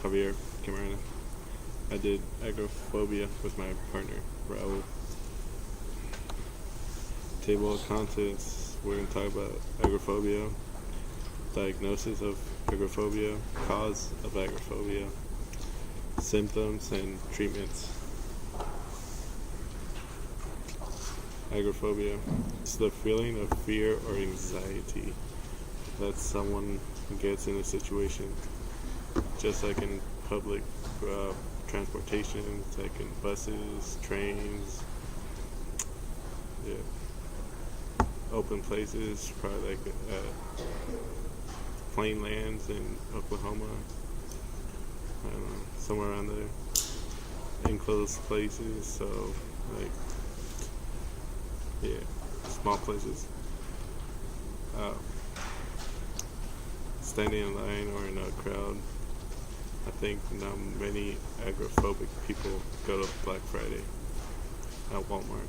Javier Camarena. I did agoraphobia with my partner, Raul. Table of contents, we're going to talk about agoraphobia, diagnosis of agoraphobia, cause of agoraphobia, symptoms and treatments. Agoraphobia. It's the feeling of fear or anxiety that someone gets in a situation, just like in public transportation, like in buses, trains, open places, probably like plain lands in Oklahoma, I don't know, somewhere around there, enclosed places, so like, small places. Standing in line or in a crowd. I think now many agoraphobic people go to Black Friday at Walmart.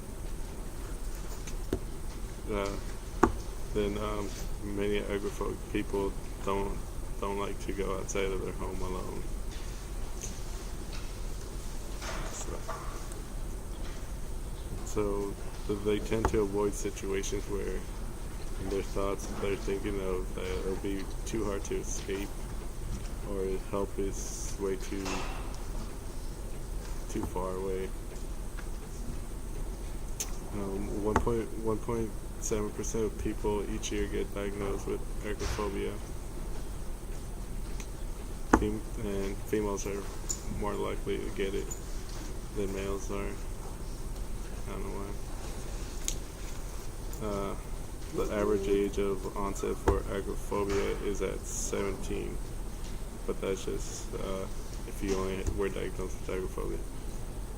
Then many agoraphobic people don't like to go outside of their home alone. So they tend to avoid situations where their thoughts they're thinking of that it'll be too hard to escape, or help is way too far away. 1.7% of people each year get diagnosed with agoraphobia, and females are more likely to get it than males are. I don't know why. The average age of onset for agoraphobia is at 17, but that's just if you only were diagnosed with agoraphobia.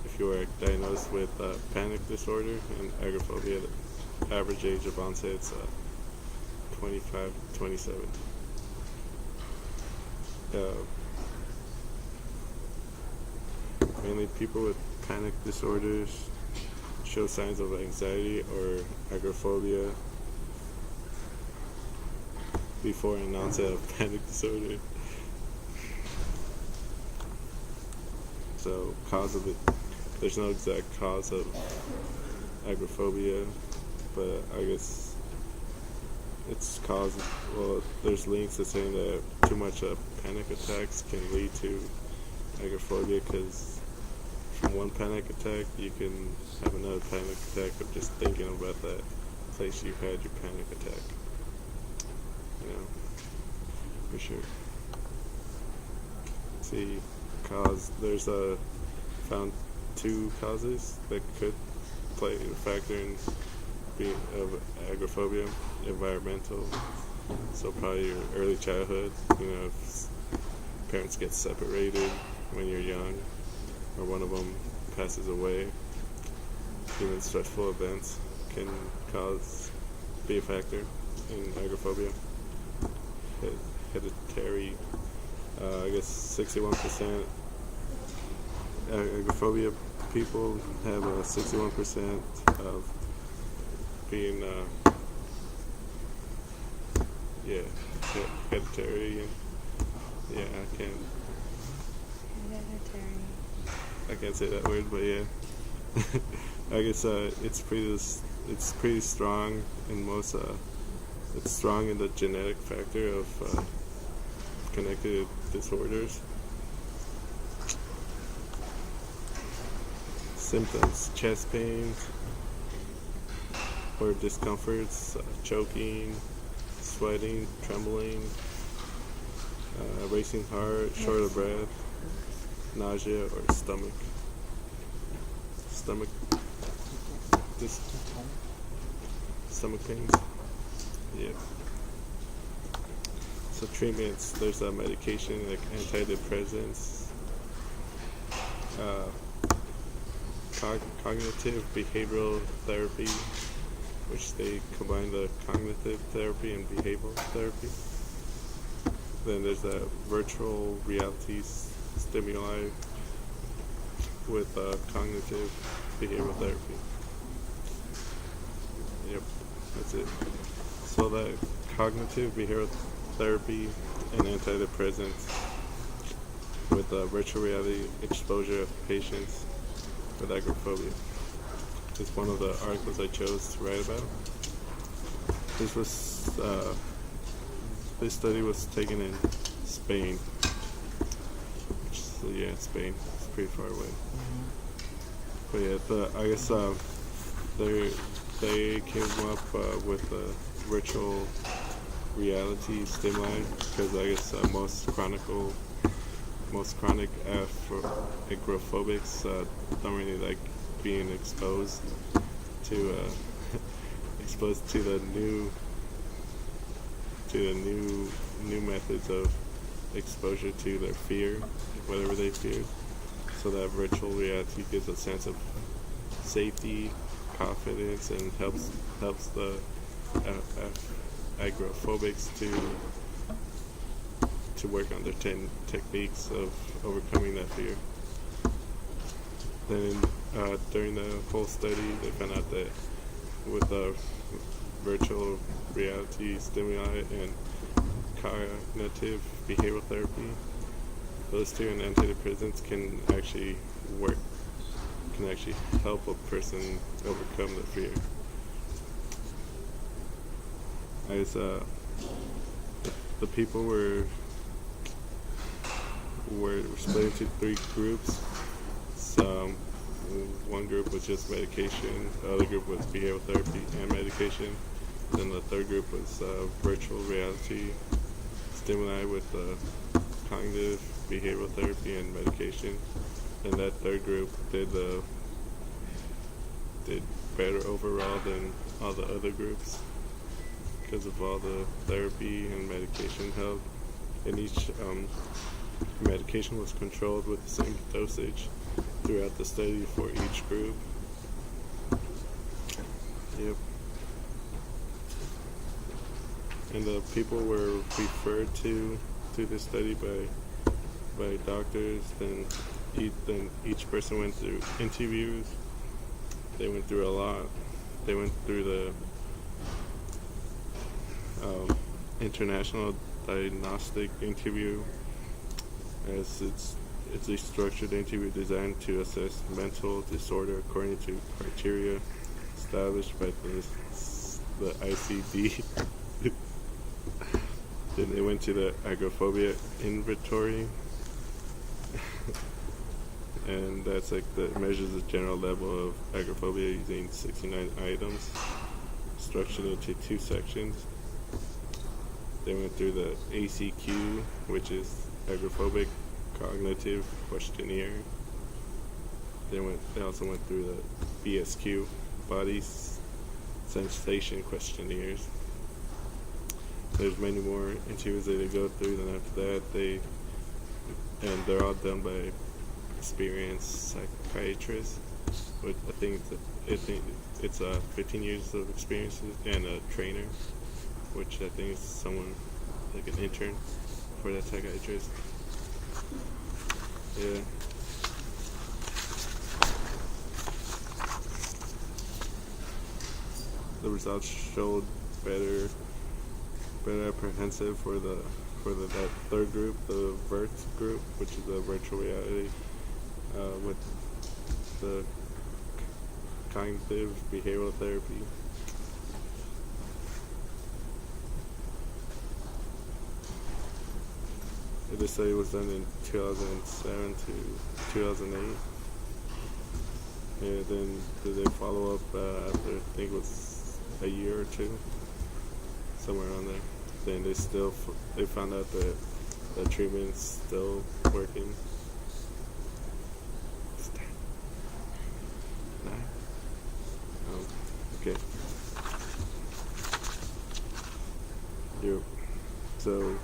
If you were diagnosed with panic disorder and agoraphobia, the average age of onset is 25, 27. Mainly people with panic disorders show signs of anxiety or agoraphobia before an onset of panic disorder. So, cause of it, there's no exact cause of agoraphobia, but I guess it's caused, there's links to saying that too much panic attacks can lead to agoraphobia, because from one panic attack you can have another panic attack of just thinking about that place you had your panic attack. For sure. See, there's found 2 causes that could play a factor in being of agoraphobia. Environmental, so probably your early childhood, if parents get separated when you're young, or one of them passes away, even stressful events can be a factor in agoraphobia. Hereditary, I guess 61% agoraphobia people have 61% of being hereditary. I can't say that word, but yeah. I guess it's pretty strong in most. It's strong in the genetic factor of connected disorders. Symptoms: chest pains or discomforts, choking, sweating, trembling, racing heart, short of breath, nausea, or stomach pains. Yeah. So treatments: there's medication like antidepressants, cognitive behavioral therapy, which they combine the cognitive therapy and behavioral therapy. Then there's virtual reality stimuli with cognitive behavioral therapy. Yep, that's it. So that cognitive behavioral therapy and antidepressants with virtual reality exposure of patients with agoraphobia. It's one of the articles I chose to write about. This was this study was taken in Spain. So yeah, Spain. It's pretty far away. But yeah, I guess they came up with virtual reality stimuli because I guess most chronic agoraphobics don't really like being exposed to exposed to the new methods of exposure to their fear, whatever they fear. So that virtual reality gives a sense of safety, confidence, and helps the agoraphobics to work on their techniques of overcoming that fear. Then during the whole study, they found out that with the virtual reality stimuli and cognitive behavioral therapy, those two and antidepressants can actually help a person overcome the fear. I guess the people were split into 3 groups. So one group was just medication, the other group was behavioral therapy and medication, then the third group was virtual reality stimuli with cognitive behavioral therapy and medication. And that third group did better overall than all the other groups because of all the therapy and medication help. And each medication was controlled with the same dosage throughout the study for each group. Yep. And the people were referred to this study by doctors. Then each person went through interviews. They went through a lot. They went through the international diagnostic interview, as it's a structured interview designed to assess mental disorder according to criteria established by the ICD. Then they went to the agoraphobia inventory, and that's that measures the general level of agoraphobia using 69 items structured into 2 sections. They went through the ACQ, which is agoraphobic cognitive questionnaire. They also went through the BSQ, body sensation questionnaires. There's many more interviews that they go through. Then after that, they're all done by experienced psychiatrists. With I think it's 15 years of experience and a trainer, which I think is someone like an intern for that psychiatrist. Yeah. The results showed better apprehensive for that third group, the VERT group, which is the virtual reality with the cognitive behavioral therapy. This study was done in 2007 to 2008. And then did they follow up after, I think it was a year or 2, somewhere around there. Then they found out that the treatment's still working. Okay. Yep. So